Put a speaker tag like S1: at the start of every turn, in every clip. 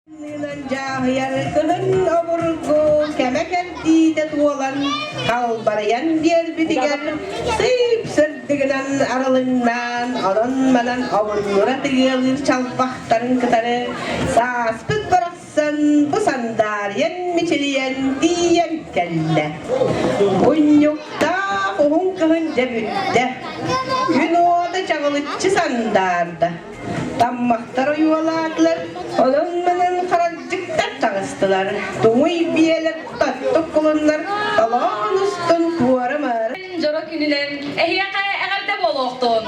S1: Yarkının omurgu kemeker dide tuolan kalbarayan diğer bitiger sıyıp sırdıgınan aralından alınmadan omurgura tıgılır çalpaktarın kıtarı saspıt bıraksan bu sandariyen miçiliyen diyen kelle unyukta kuhun kıhınca bütte gün oda çağılıkçı sandarda tammaktar yuvalaklar alınmadan karacıkta çağıstılar Tuğuy biyeler tattık kulunlar Allah'ın üstün tuvaramar
S2: Joro gününen ehyaka eğerde boluqtun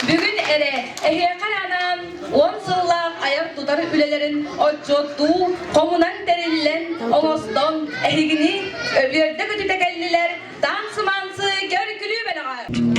S2: Bugün ere ehyaka yanan 10 sığlaq ayak tutar ülelerin oçottu komunan derillen onoston ehigini ölüerde kötü tekelliler dansı mansı görgülü belağa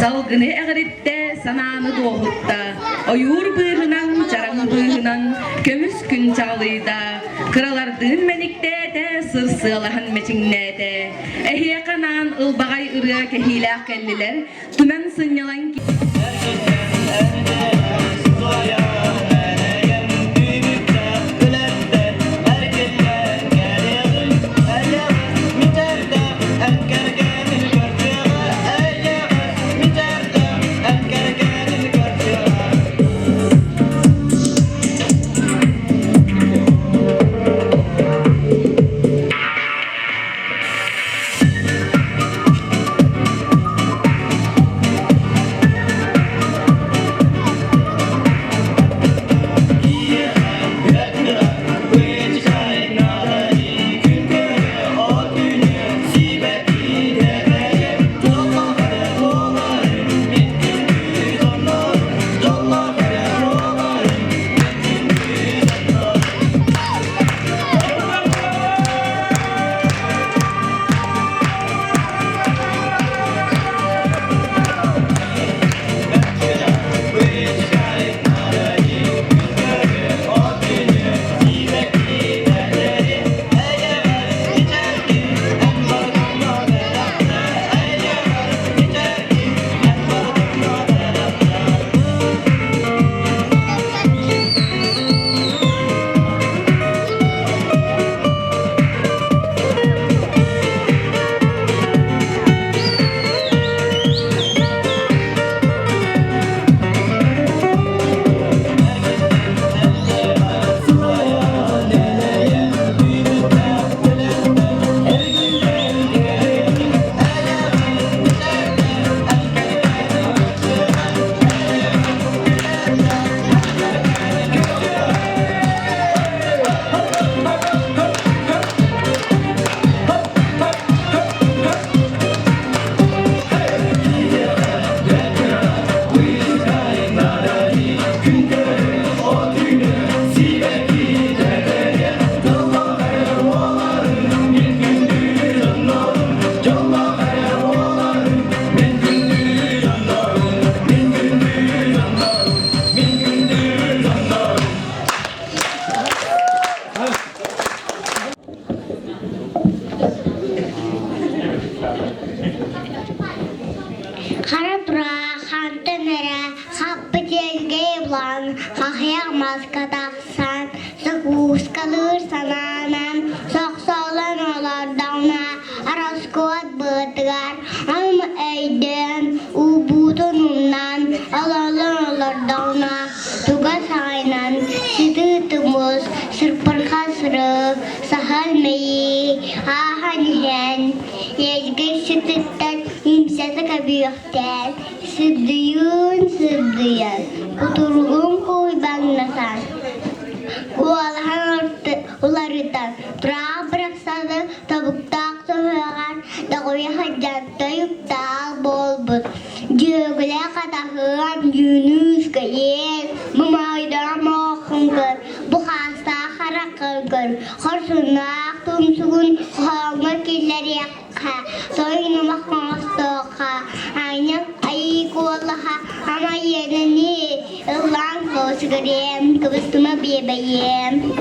S2: Salgını eğritte, sananı doğutta Oyur bığırınan, çaran bığırınan Kömüs gün çağlıyda Kıralardığın menikte de Sır sığalahan meçinne de Ehiye kanan, ılbağay ırıya Kehilâh kelliler Tümen sınyalan ki
S3: Ezgin sütütten imsatı büyükten. Sıddıyın. Kuturgun koy banlasan. Ularıdan durağa bıraksadı tabuktak soğuğan da koyu haccatta yuktak bol bul. Cögüle kadahıan yünüz gayet mumayda moğun gör. Bu hasta harakı gör. Korsunak tumsugun kuhalma killeri yakka. Soynumak mağastoka. Aynak ayık olaha ama yenini ılan koşgırem kıvıstıma bebeğim.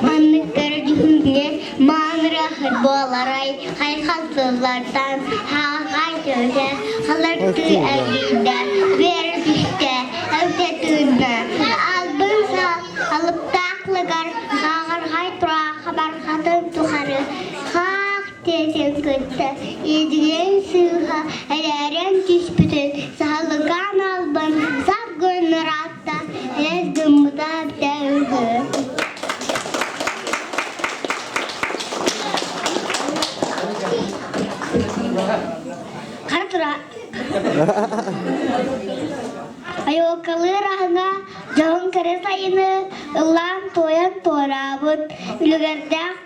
S3: Manlık görücüğüne manrahır bolaray haykalsızlardan hağay söze halartı elinde ver düşte evtetüğüne albın sal alıp taklıgar hağar haytura haber hatın tuharı haq tesen kıtta yedigen sığha eleren tüspütün sağlıgan albın saf gönlür atta elez gımıda devgü. Kartura. Ayo kalirahna jauh kereta ini elang toyan torabut lugardak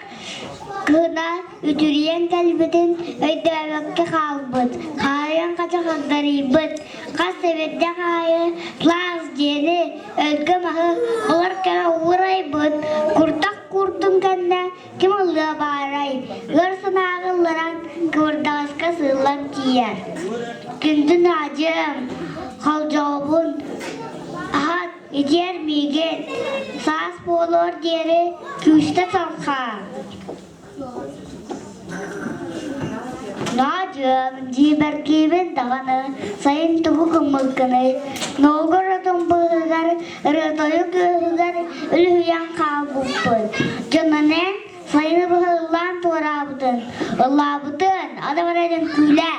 S3: kena ujurian kalbetin ada ke kalbut kalian kacang daribut kasebetnya kaya kelas jene ke mah keluar kena urai but kurtak kurtum kena kemudian barai gersenagal lerang kurdas keselam cian kintu najam hal jawabun ahat ijer migen sas polor jere küste salka Najam jiber kibin dagana sayin tuhu kemulkanai nogor tumpugar retoyuk gar uluyang kabupun jananen sayin bahlan torabutun labutun ada mana kula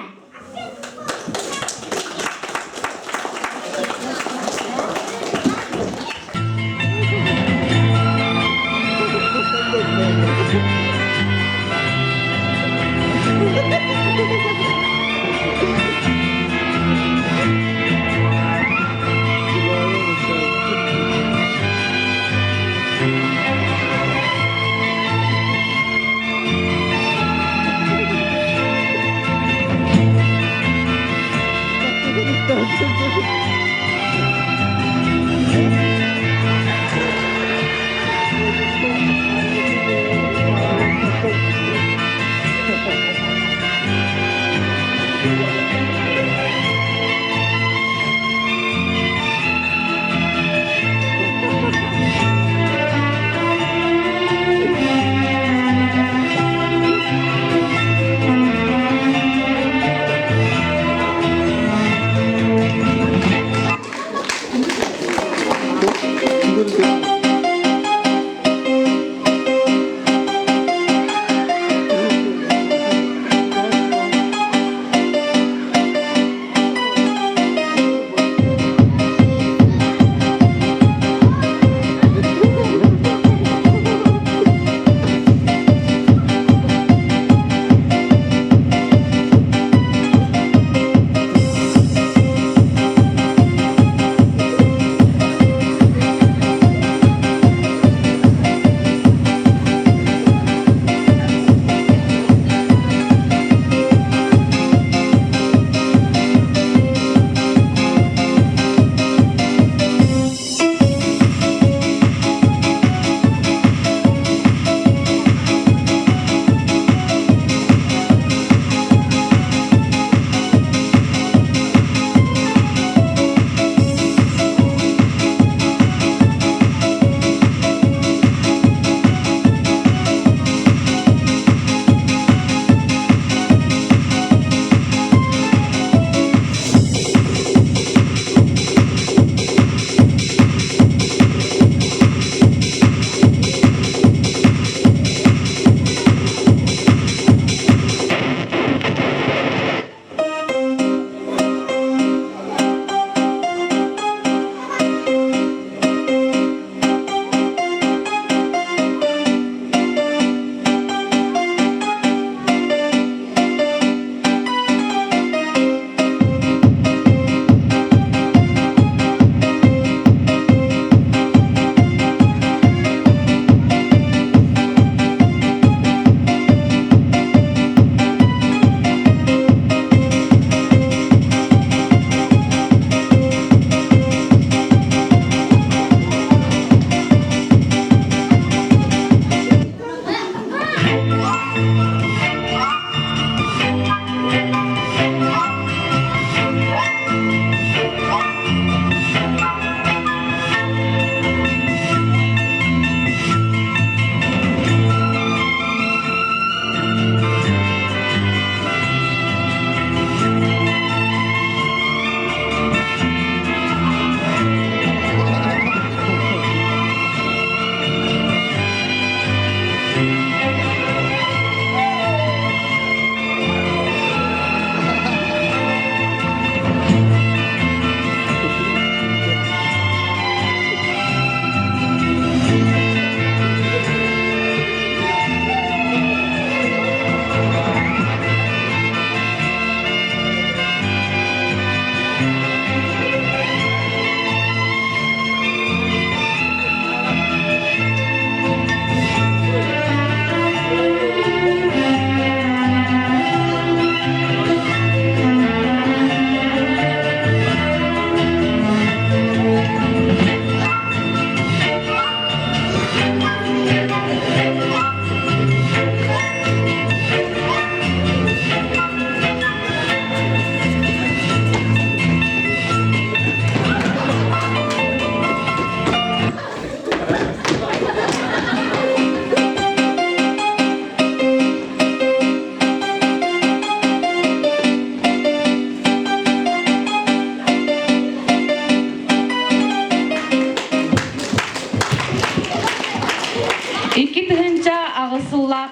S3: bak.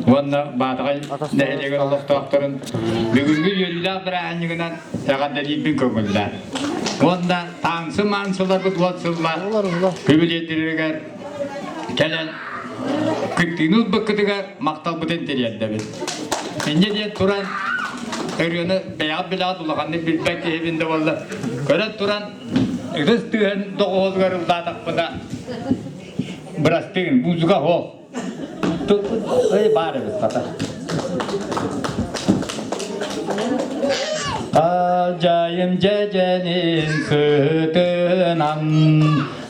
S4: Ванна батагай нәһелеген олохтоохторун бүгүнгү йөлләр бирәһәннигенән яганда дипин көңүлдә. Ванна таңсы мансылар бу ватсыллар. Күбилетиргәр келен күттинут быкытыгар мактал бутен терәддә бит. Инде дия туран өргөне бәяп билат улаганны билбәк эбинде булды. Көрәт туран игез түйен догозгар датакпыда. Бирас тегин бузга хо. Эй бары biz kata. Acayım cecenin sütünan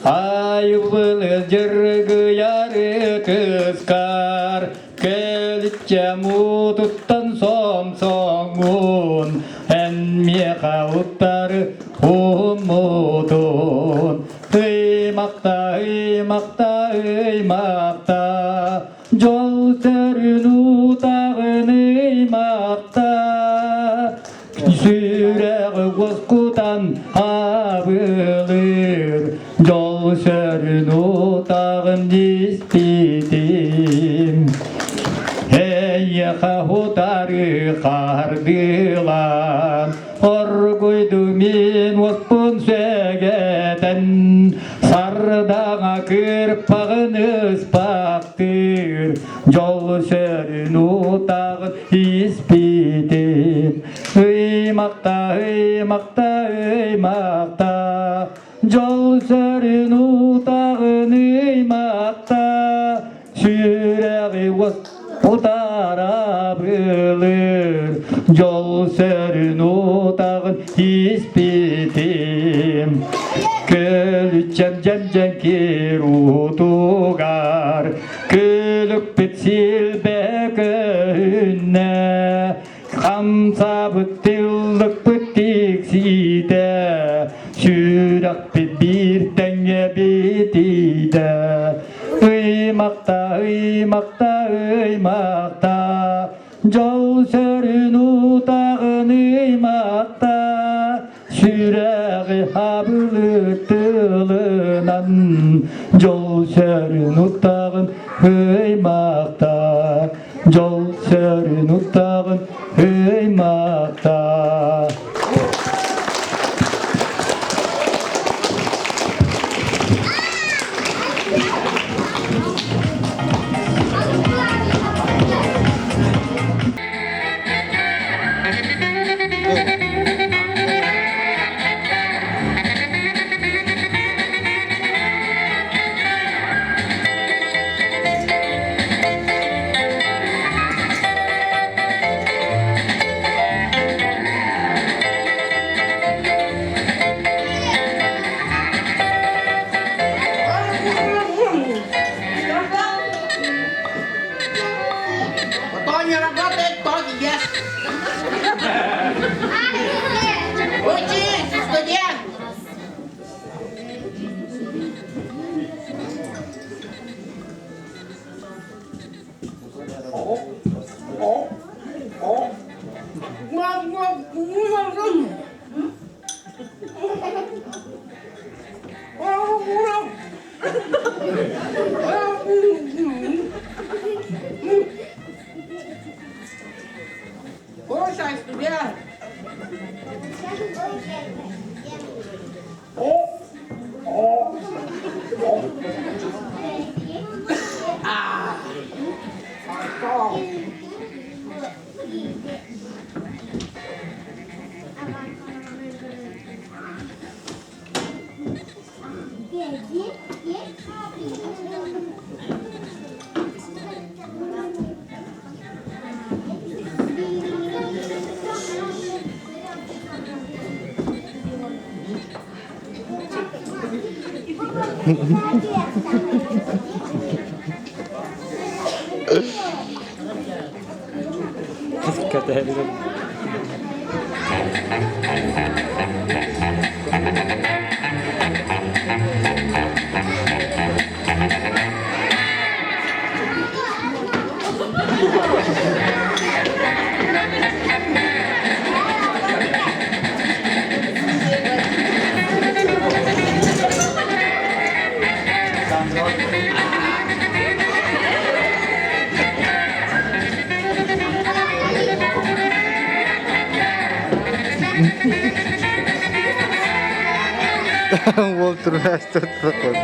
S4: ayıbılı cırgı yarı kıskar kelitçe mututtan somsomun enmiye kavutları umutun ıymakta ıymakta ıymakta Jol sörünü dağın ıymakta Süreği koskudan abılır Jol sörünü dağın ispidim Hey kahutarı kardılan Orguydu min ospun sögeten Sardağa kırpağın ıspaktır Jol sörünü dağın ispidim Iymakta, ıymakta, ıymakta Jol sörünü dağın ıymakta Süreği otara bılır Jol sörünü dağın ispidim Kölüçem cem kirutugar Kölük bit silbek önne Kamsa bıtıllık bıttik side Sürak bit bir denge bitide Iymakta, ıymakta, ıymakta Jol sörünü dağın ıymakta Süreği habılıtılınan Jol sörünü dağın ıymakta Jol sörünü dağın ıymakta
S5: Уолтер Растер такой.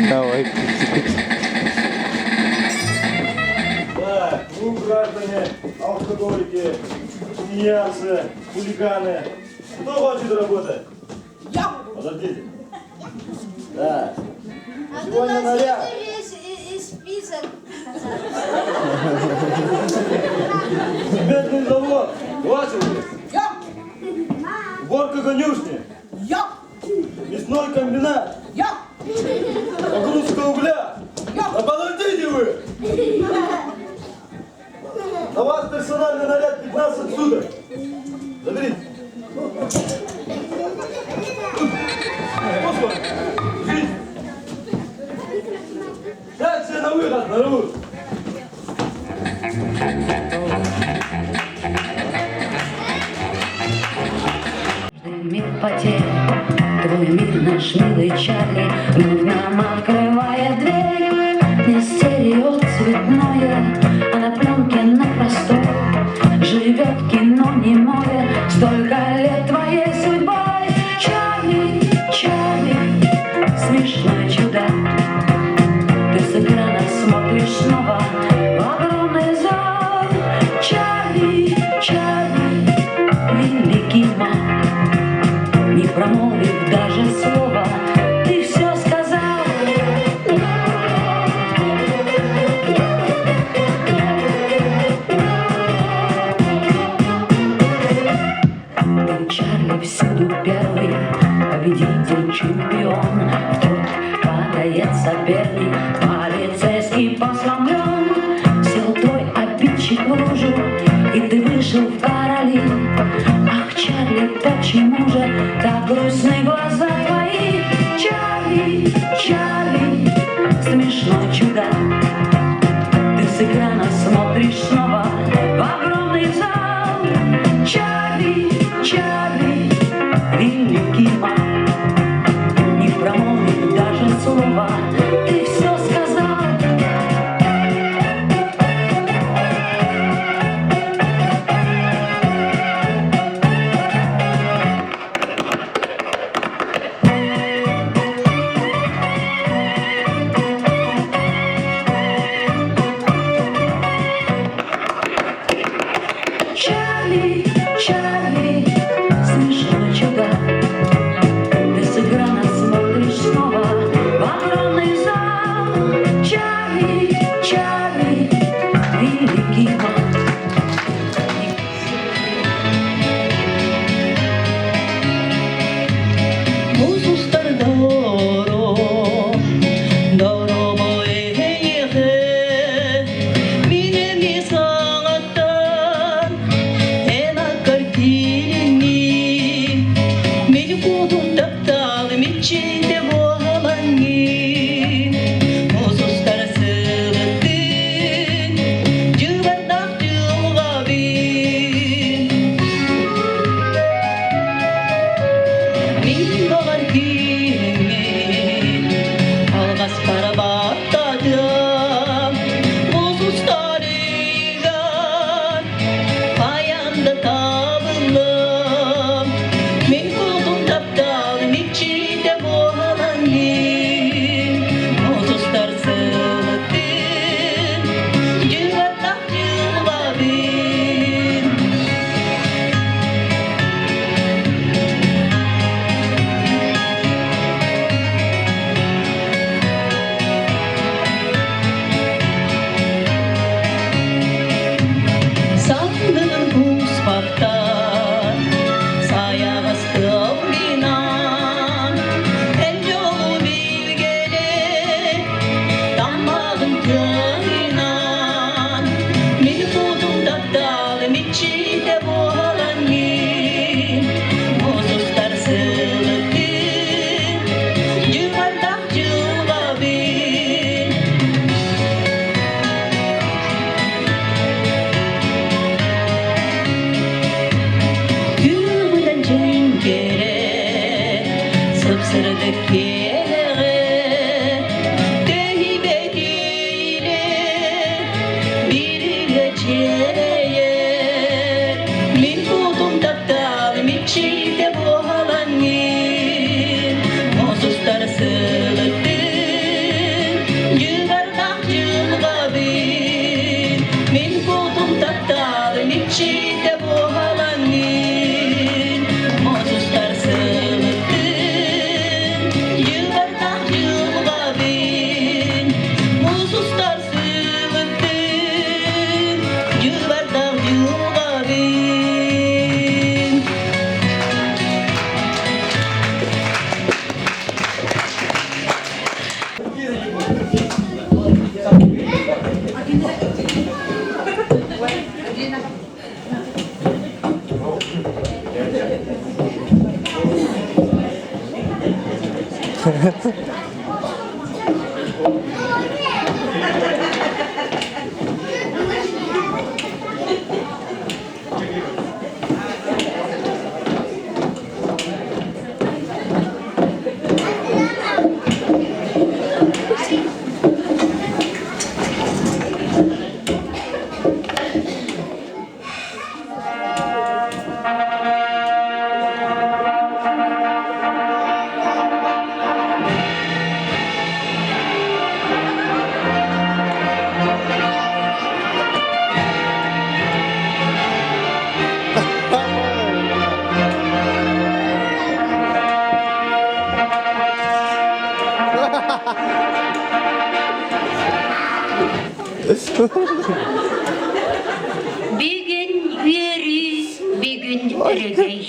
S5: Давай.
S6: Да, ну, граждане, алкоголики, тунеядцы, хулиганы. Кто хочет работать? Я! Подождите. Да. Сегодня наряд. Бедный завод. Хватит. Я! Уборка конюшни. Я! Мясной комбинат. Я! Погрузка угля. Я! Да подождите вы! На вас персональный наряд 15 суток. Заберите. Господи, жить. Дайте все на выход, народ.
S7: Мир потерь, твой мир, наш милый Чарли, вновь нам открывает дверь. Не стерео цветное, а на пленке на простор живет кино немое, столько лет твоей судьбой. Чарли, Чарли, смешное чудо, ты с экрана смотришь снова в огромный зал. Чарли, Чарли, великий маг, не промолвив даже слова, ты все сказал. Ты, Чарли, всюду первый, победитель, чемпион. Тут падает соперник, полицейский посломлен. Сел твой обидчик в лужу, и ты вышел в короли. Ах, Чарли, почему же так грустны глаза твои? Чарли, Чарли, смешное чудо, ты с экрана смотришь снова в огромный зал. Чарли, Чарли, великий маг, не промолвив даже слова, ты все сказал. Чарли, Чарли, смешное чудо, ты с экрана смотришь снова в огромный kere Tehibetiyle bir geceler Min kudum tattalım içinde bu halanın Mozuslar sılıttın Yuvardak yılgabın Min kudum tattalım içinde bu halanın Mozuslar sılıttın Yuvardak yılgabın Mozuslar sılıttın Yuvardak yılgabın Bir gün yürü, bir gün örgüş.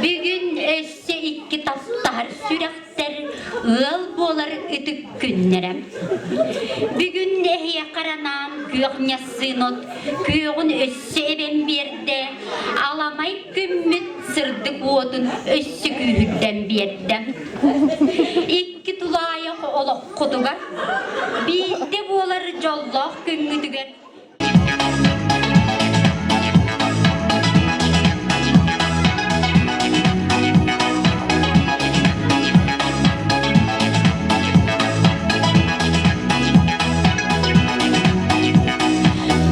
S7: Bir gün esse iki taftar sürekter, ığıl bolar ötük günlerem. Bir gün ehye karanan köyüğüne sınot, köyüğün össe eben berde, alamay kümmüt sırdık odun össe köyüğünden berdem. İki tulayak olak kudugar, bir de bolar jolloq küngüdüger.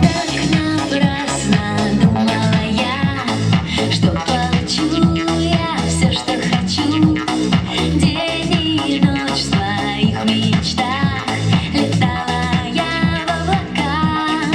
S8: Так напрасно думала я, что получу я все, что хочу. День и ночь в своих мечтах летала я в облаках.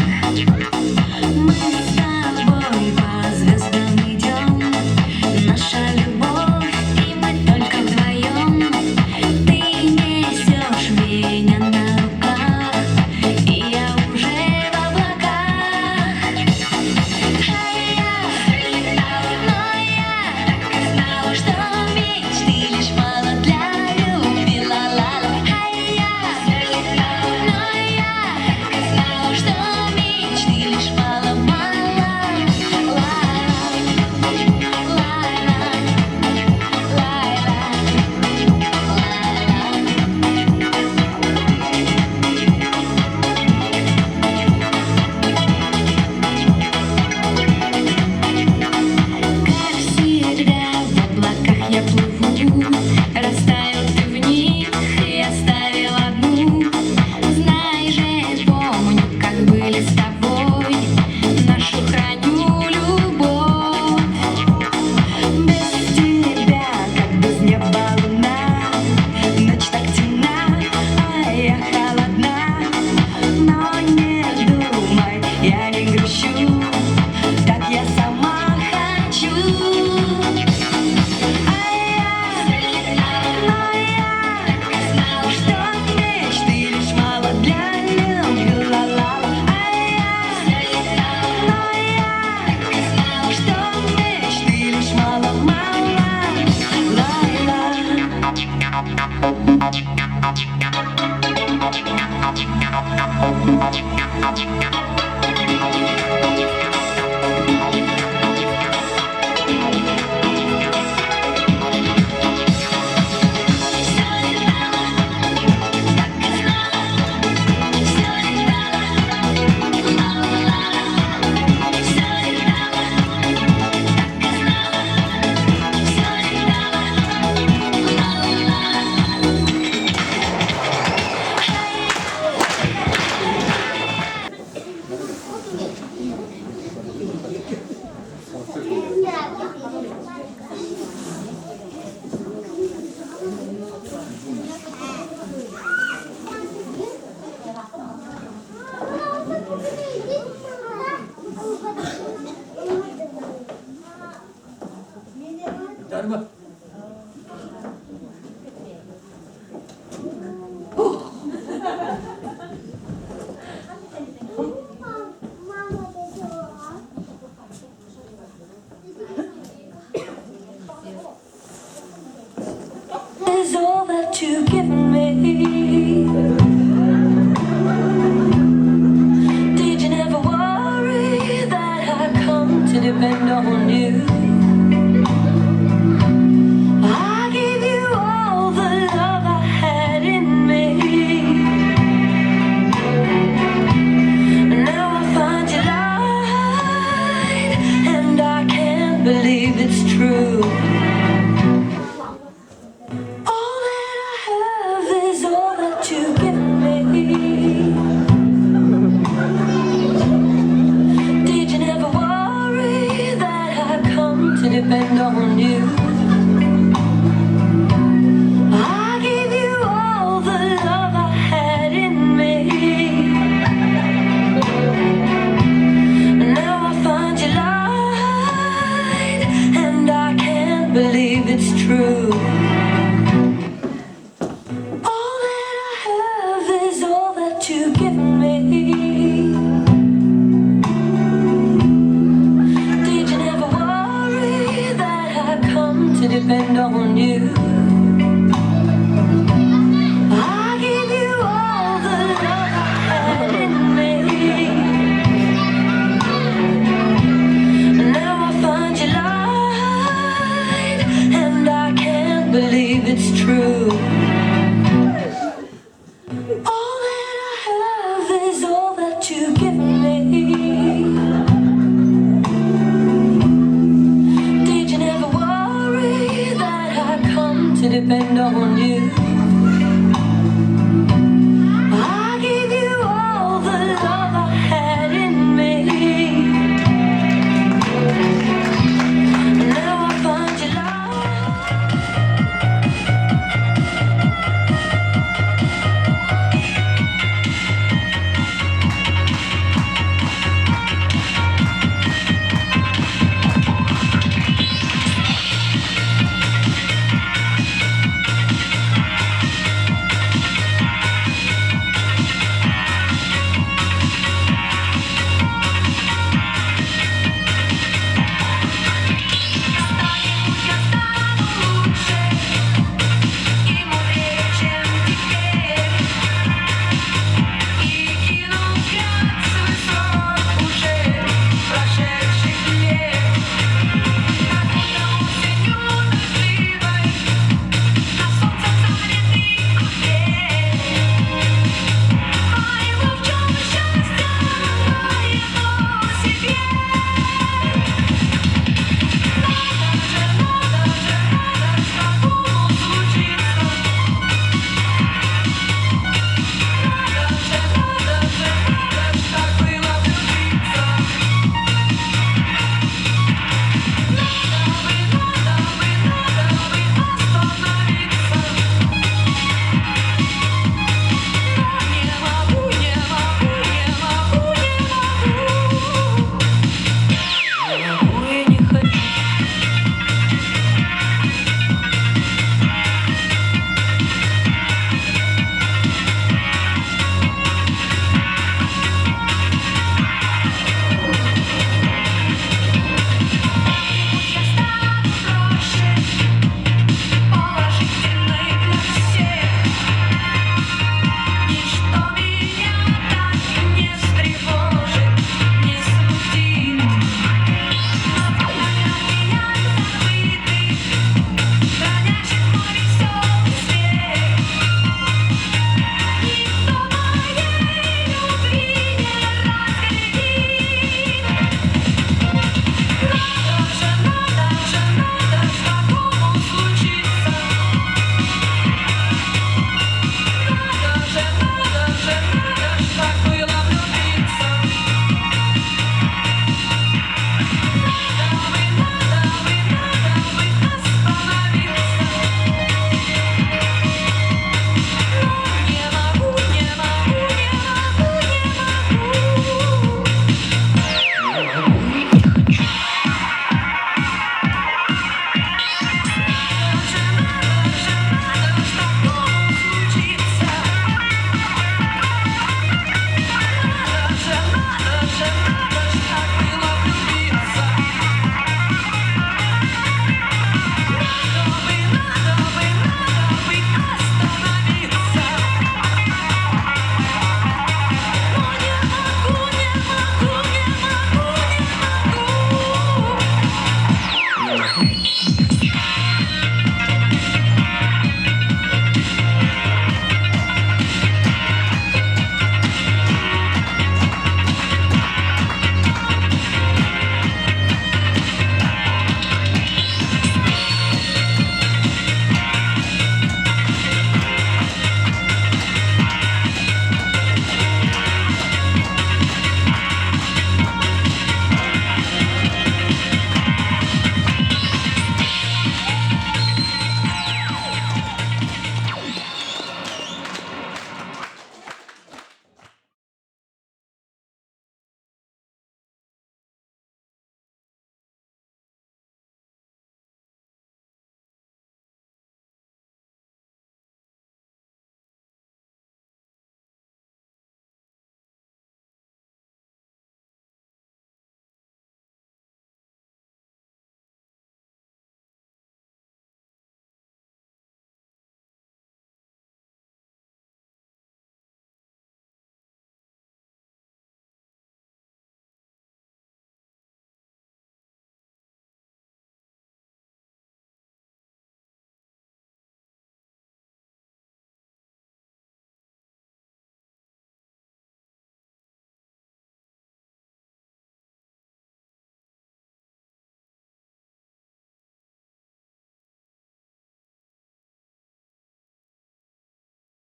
S8: Is all that you've given me. Did you never worry that I come to depend on you? I gave you all the love I had in me. Now I find you lied, and I can't believe it's true. All that I have is all that you've given me. Did you never worry that I come to depend on you? I gave you all the love I had in me. Now I find you lied, and I can't believe it's true. All that I have is all that you've given me. Did you never worry that I come to depend on you? I gave you all the love I had in me. Now I find you lied, and I can't believe it's true. All that I have is all that you've given me. Did you never worry that I come to depend on you?